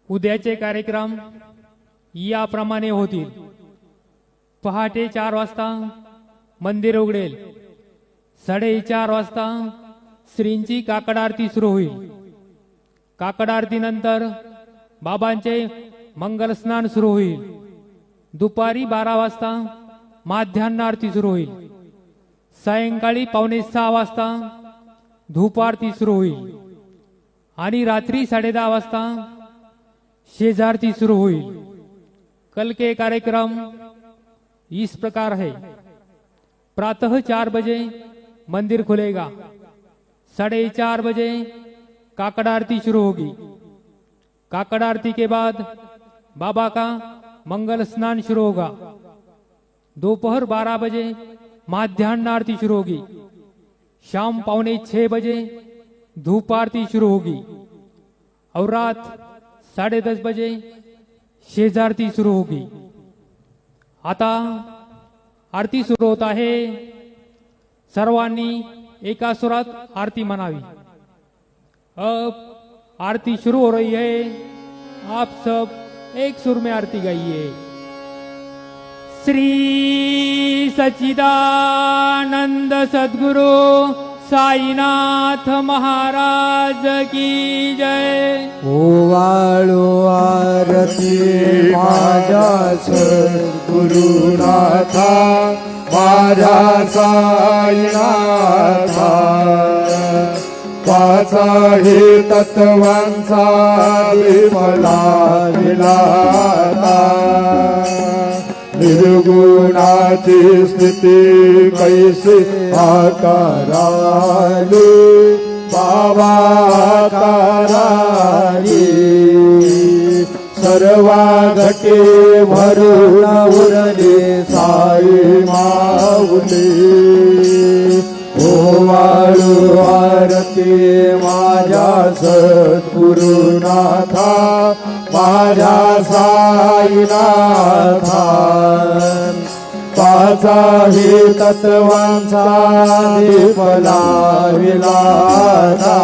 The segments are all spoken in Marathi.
उद्याचे कार्यक्रम याप्रमाणे होतील. पहाटे 4 वाजता मंदिर उघडेल. 4:30 वाजता श्रींची काकड आरती सुरू होईल. काकड आरतीनंतर बाबांचे मंगल स्नान सुरू होईल. दुपारी 12 वाजता माध्यान्ह आरती सुरू होईल. सायंकाळी 5:45 वाजता धूप आरती सुरू होईल आणि रात्री 10:30 वाजता शेजारती शुरू होईल. कल के कार्यक्रम इस प्रकार है. प्रातः 4 बजे मंदिर खुलेगा. 4:30 बजे काकड़ आरती शुरू होगी. काकड़ आरती के बाद बाबा का मंगल स्नान शुरू होगा. दोपहर 12 बजे माध्यान्ह आरती शुरू होगी. शाम 5:45 बजे धूप आरती शुरू होगी और रात 10:30 बजे शेजारती सुरू होगी. आता आरती सुरू होत आहे. सर्वांनी एका सुरात आरती म्हणावी. अब आरती शुरू हो रही है. आप सब एक सुर में आरती गाइए. श्री सच्चिदानंद सद्गुरु साईनाथ महाराज की जय. ओवाळो आरती माझ्या सद्गुरुनाथा माझ्या साईनाथा. पाचाही तत्वांचा विमला विलाता. निर्गुणाची स्थिती कैसी आकाराली बाबा आकाराली. सर्वा घटे भरून उरले साई माऊली. ओवाळू आरती माझ्या सद्गुरुनाथा माझ्या साईनाथा. पाचाही तत्वांचा दीपला विलाता.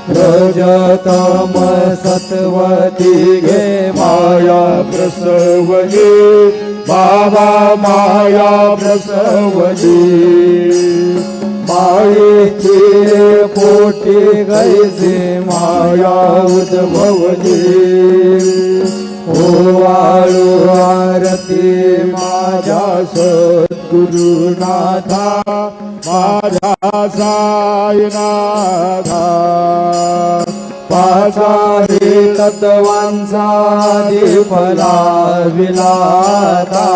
रजतम सत्वती घे माया प्रसवली बाबा माया प्रसवली. मायेची पोटी गैसे माया उद्भवली. ओवाळू आरती माझ्या सद्गुरुनाथा माझ्या साईनाथा. पाचाही तत्वांचा दीपला विलाता.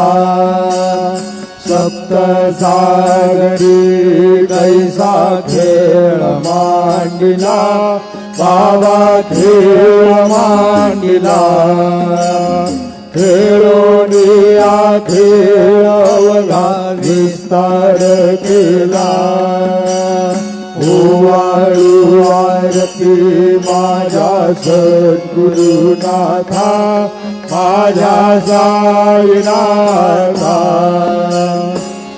सप्त सागरी कैसा खेळ मांडिला बाबा खेळ मांडिला. खेळोनिया खेळ अवघा विस्तार केला. ओवाळू आरती माझ्या सद्गुरुनाथा माझ्या साईनाथा.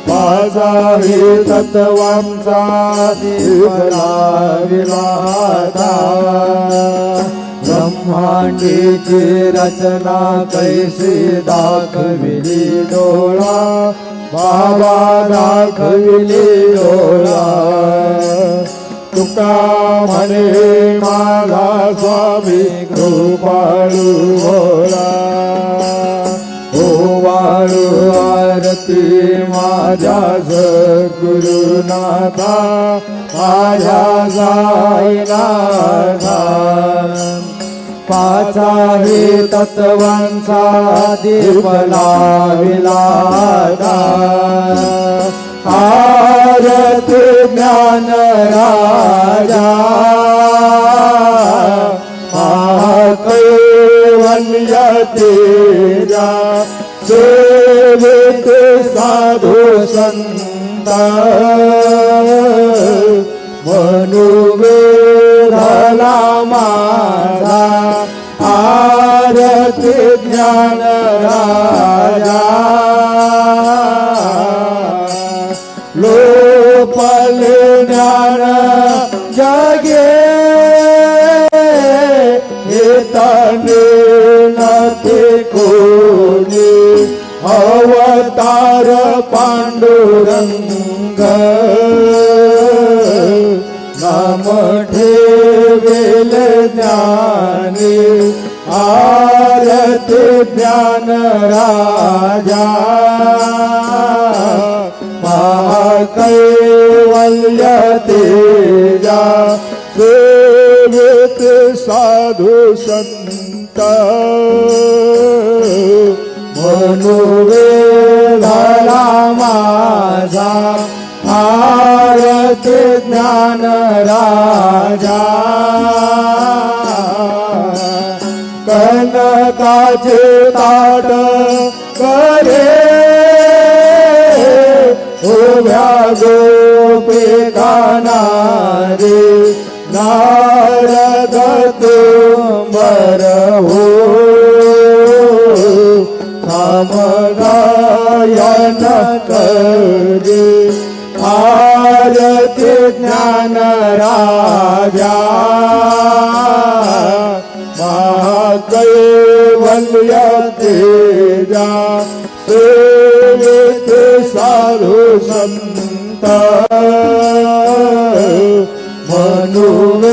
पाचाही तत्वांचा दीपला विलाता. ब्रह्मांडीची रचना कैसी दाखविली डोळा बाबा दाखविली डोळा. तुका म्हणे माझा स्वामी कृपाळू भोळा. ओवाळू आरती माझ्या सद्गुरुनाथा माझ्या साईनाथा. पाचाही तत्वांचा दीपला विलाता. आरती ज्ञान राजा महाकैवल्य तेजा. सेवित साधू संत मनुवेधला माझा. आरती ज्ञान राजा लोपले ज्ञान जगे. हिता आरती ज्ञान राजा महाकैवल्य तेजा सेवित साधु संत मनोवेदाला माझा आरती ज्ञान राजा कनकाचे ताट करे उभ्या गोपिकानारे नारद तुंबर हो गायन करे आरती ज्ञान राजा महाकैवल्य तेजा सेवित साधु संत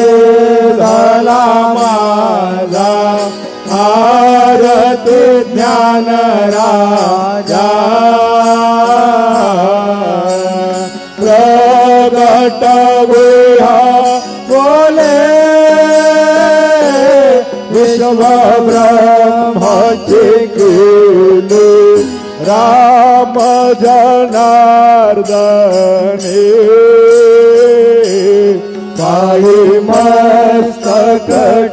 मनोवेदाला माझा आरती ज्ञान राजा प्रगट गुह्या बोले विश्व ब्रह्माचे केले राम जनार्दने काही मस्तक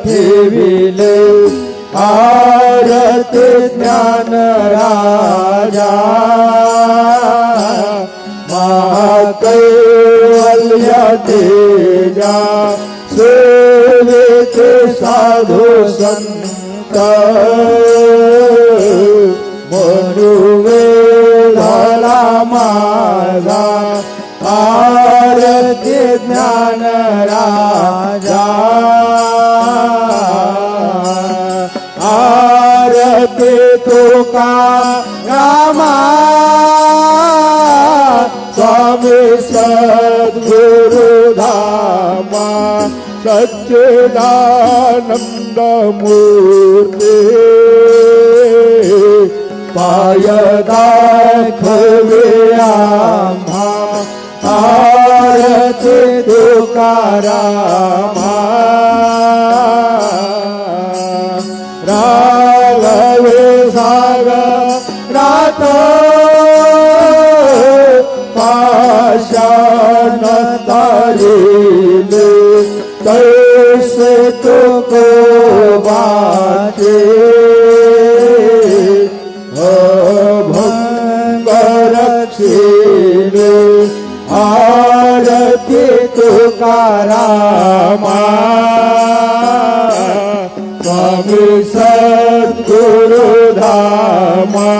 ठेविले आरती ज्ञान राजा महाकैवल्य तेजा सेवित साधु संत मनोवेदाला माझा आरती ज्ञान राजा आरती तुकारामा स्वामी सद्गुरु धामा सच्चिदानंद मूर्ती पाय दाखवे आम्हा आरती तुकारामा राघवे सागरात पाषाण तारिले तैसे तुको बाटे अभंग रक्षिले आरती तुकारामा स्वामी सद्गुरु धामा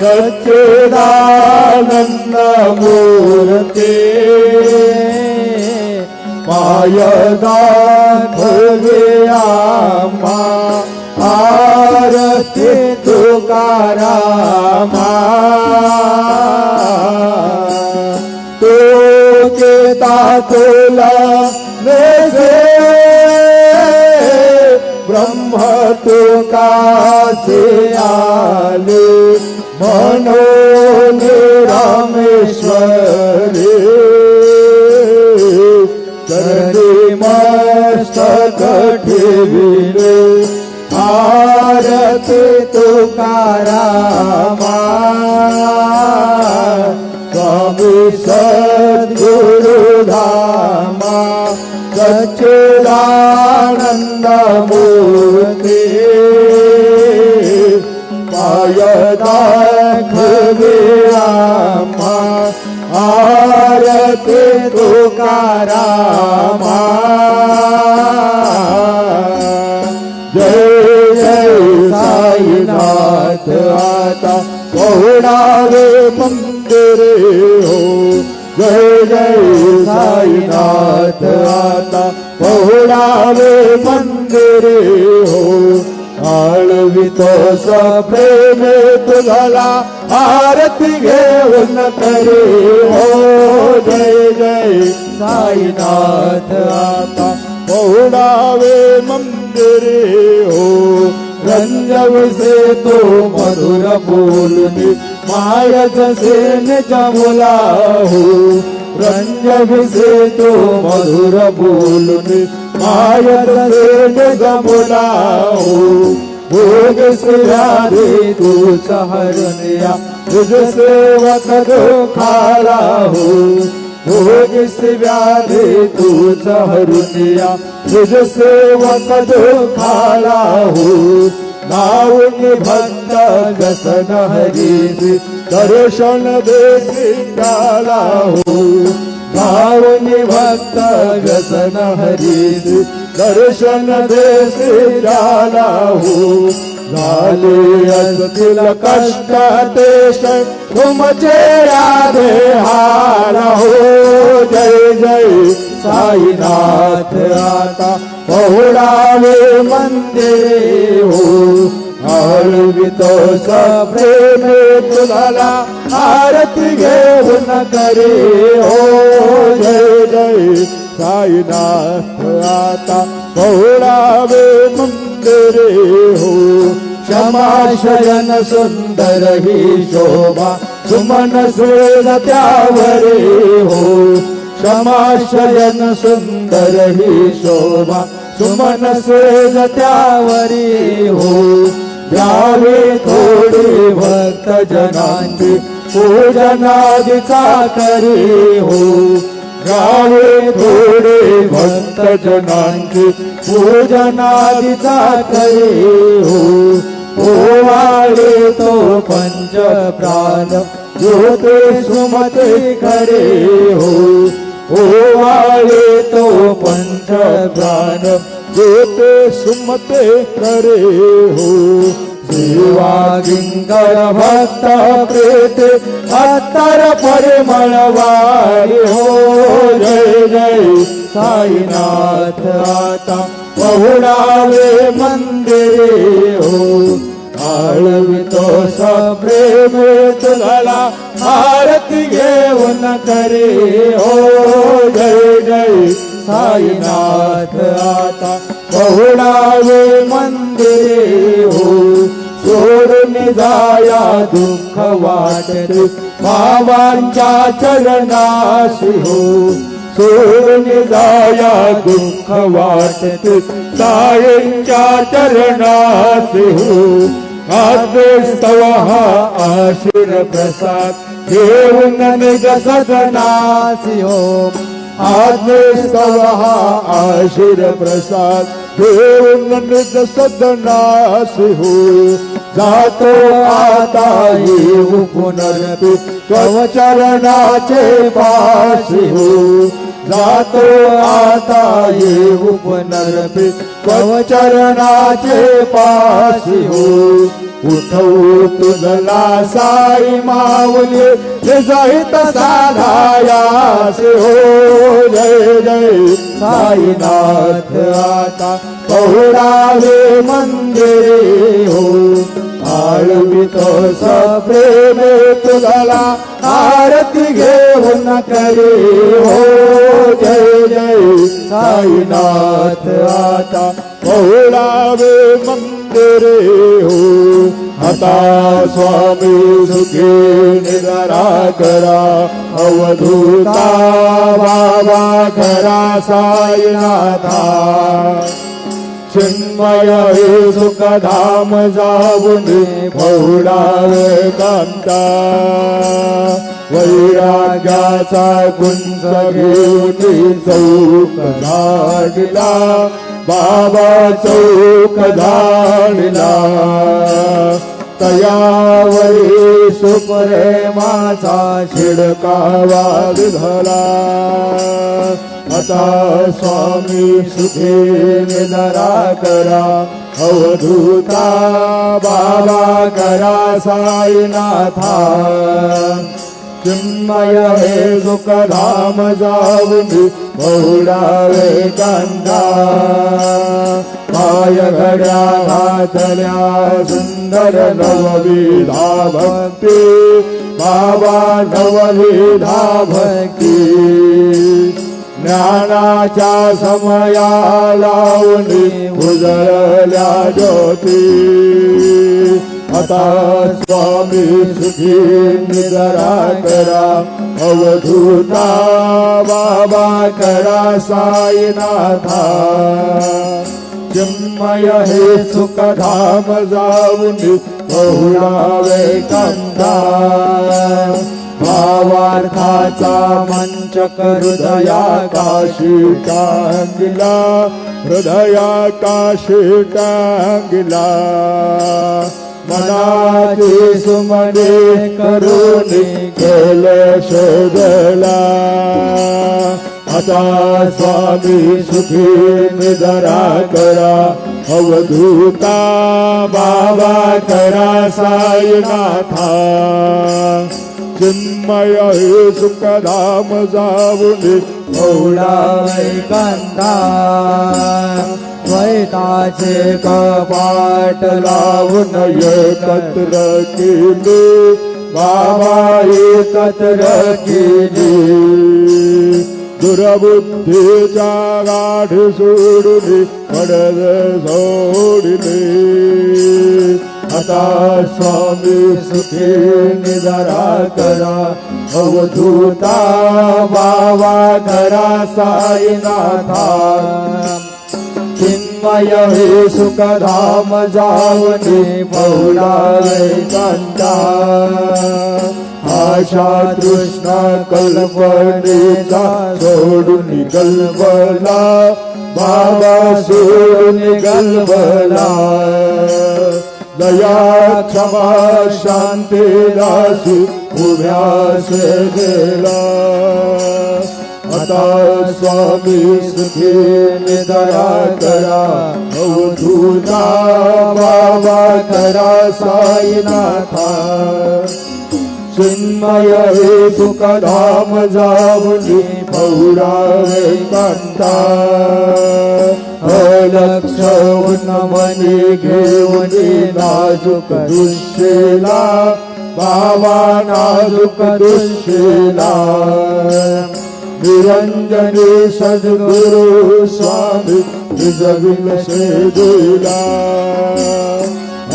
सच्चिदानंद मूर्ती पाय दाखवे आम्हा आरती तुकारामा तो केता तुला वेसे ब्रह्म तुकासे आले मनोनी रामेश्वरी चरणी मस्तक ठेविले आरती तुकारामा स्वामी सद्गुरु धामा सच्चिदानंद मूर्ती पाय दाखवे आम्हा आरती तुकारामा जय जय साईनाथ आता पहुडावे मंदिरे हो जय जय साईनाथ आता पहुडावे मंदिरे हो आळवितो प्रेम तुझला आरती घेऊन करे हो जय जय साईनाथ आता पहुडावे मंदिरे रंजविसे तो मधुर बोलणे माय जसे निज मुला हो रंजविसे तो मधुर बोलणे माय जसे निज मुला हो भोग सिरारे तू हरण्या तुझ सेवक दुखाला हो भोग सिरारे तू हरण्या तुझ सेवक दुखाला हो नाव भक्त व्यसन हरीसी दर्शन देसी काला हो नाव भक्त व्यसन हरीसी दर्शन देसी जाला हो झाले असतील कष्ट देश तुमचे राधे हारा हो जय जय साईनाथ आता पहुडावे मंदिरे हो आळवितो सप्रेमे तुला आरती घेऊन करे हो जय जय साईनाथ आता पहुडावे मंदिरे हो क्षमाशयन सुंदर ही शोभा सुमन सुरेल त्यावरे हो क्षमाशयन सुंदर ही शोभा सुमन सुरेल त्यावरे हो द्यावे थोडी भक्त जनांची पूजनादिचा करे हो गावे थोडे भक्त जनांची पूजनादिचा करे हो ओवाळे तो पंच प्राण ज्योते सुमते खरे हो ओवाळे तो पंच प्राण ज्योते सुमते खरे हो सेवा किंकर भक्त प्रेते अत्तर परिमळवारी हो जय जय साईनाथ आता पहुडावे मंदिरे हो आळवितो सप्रेमे तुला आरती घेऊन करे हो जय जय साईनाथ आता पहुडावे मंदिरे हो सोडून जाया दुःख वाटते बाबांच्या चरणाशी हो सोडून जाया दुःख वाटते साईंच्या चरणाशी हो आदेस्तव हा आशीर प्रसाद घेऊन निज सदनासी हो आदेस्तव हा आशीर प्रसाद घेऊन निज सदनासी हो जातो आता येऊ पुनरपी तव चरणाचे पाशी हो जातो आता येऊ पुनरपी तव चरणाचे पाशी हो उठवू तुझला साई माऊली निजहित साधायासी हो जय जय साईनाथ आता पहुडावे मंदिरे हो आळवितो सप्रेमे तुला आरती घेऊन करे हो जय जय साईनाथ आता पहुडावे मंदिरे हो आता स्वामी सुखी निद्रा करा अवधूता बाबा खरा साईनाथा चिन्मय हे सुखधाम जाऊन पहुडावे कांता वैराग्याचा कुंज घेऊन चौक धाडला बाबा चौक धाडला तयावरी सुप्रेमाचा शिडकावा विधला आता स्वामी सुखे निद्रा करा अवधूता बाबा करा साईनाथा चिन्मय हे सुखधाम जाऊन पहुडावे कांता पाय घड्या घातल्या सुंदर नवविधा भक्ती बाबा नवविधा भक्ती ज्ञानाच्या समया लावणी उजळल्या ज्योती आता स्वामी सुखी निद्रा करा अवधूता बाबा करा साईनाथा चिन्मय हे सुखधाम जाऊनी बहुळावे कंधा भावार्थाचा मंचक हृदयाकाशी टांगिला हृदयाकाशी टांगिला मनाची सुमने करुणी केले शोधला आता स्वामी सुखी निद्रा करा अवधूता बाबा करा साईनाथा चिन्मय हे सुखधाम जाऊनी बहुळावे कंधा द्वैताचे कपाट लावून एकत्र केले बाबा एकत्र केले दुर्बुद्धीच्या गाठी सोडून पडद सोडिले आता स्वामी सुखी निद्रा करा अवधूता बाबा करा साईनाथा चिन्मय हे सुखधाम जावनी बहुळावे कंधा आशा तृष्णा कल्पनेचा सोडून कल्पना बाबा सोडून कल्पना दया क्षमा शांती दासी उभ्यास गेला आता स्वामी सुखी निद्रा करा अवधूता बाबा करा साईनाथा चिन्मय हे सुखधाम जाऊनी बहुळावे कंधा अलक्ष मनी घेऊन नाजूक दुष्येला बाबा नाजूक दुष्येला निरंजनी सद्गुरु स्वामी निजविल दिला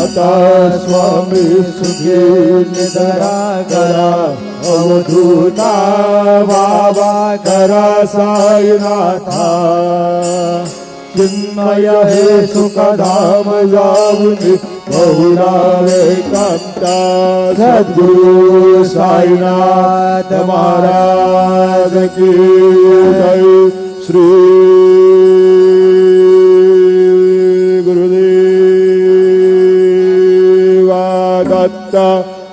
आता स्वामी सुखी निद्रा करा अवधूता बाबा करा साईनाथा चिन्मय हे सुखधाम जाऊनी बहुळावे कंधा सद्गुरु साईनाथ महाराज की जय श्री गुरुदेवा दत्त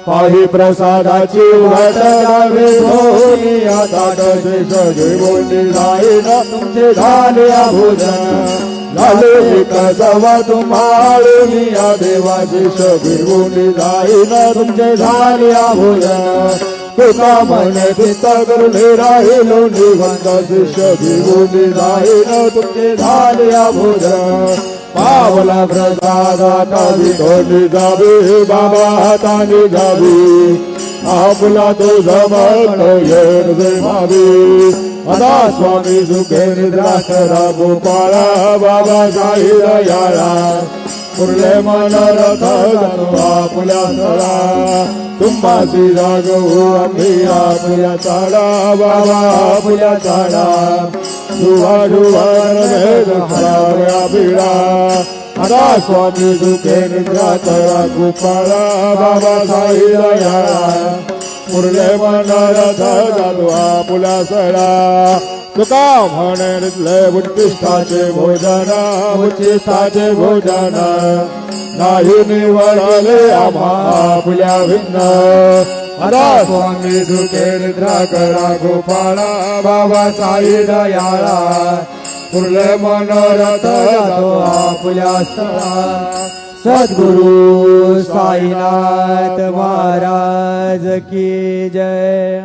पाही प्रसादाची वाट द्यावी होई आता कसे सगळे जाईन तुमचे झाले भोजन झाले विकासावा तुम्हाळून या देवाचे सगळे जाईन तुमचे झाले भोजन तुका म्हणे चित्त करुणे राहिलो निवंत शिष्य भिवून जाईन तुमचे झाले भोजन पावला प्रसादाता विघोनी जावे बाबा हाताने जावे आपला तो जमत येणे भावे आता स्वामी सुखे निद्रा करा गोपाळा बाबा साई दयाळा पुरले मन रथ जातो आपल्या तळा तुम्हासी जागो आम्ही आपल्या चाडा बाबा आपल्या चाडा शुभा शुभान भेद खराव्या बिडा आता स्वामी सुखे निद्रा करा गोपाळा बाबा साई दयाळा पुरले मन रथ जातो आपल्या सडा तुका म्हणले उच्चिष्ठाचे भोजन उच्चिष्ठाचे भोजन नाही निवडले आम्हा आपल्या भिन्न आता स्वामी सुखे निद्रा करा गोपाळा बाबा साई दयाळा पुरले मनोरथ जातो आपल्या स्थळा सद्गुरु साईनाथ महाराज की जय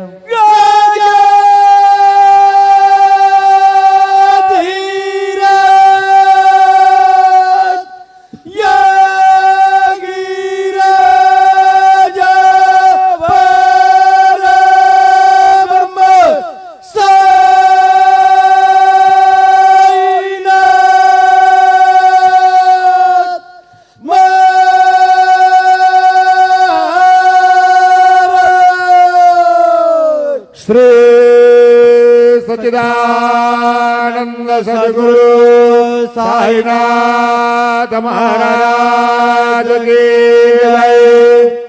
सच्चिदानंद सद्गुरु साईनाथ महाराज की जय।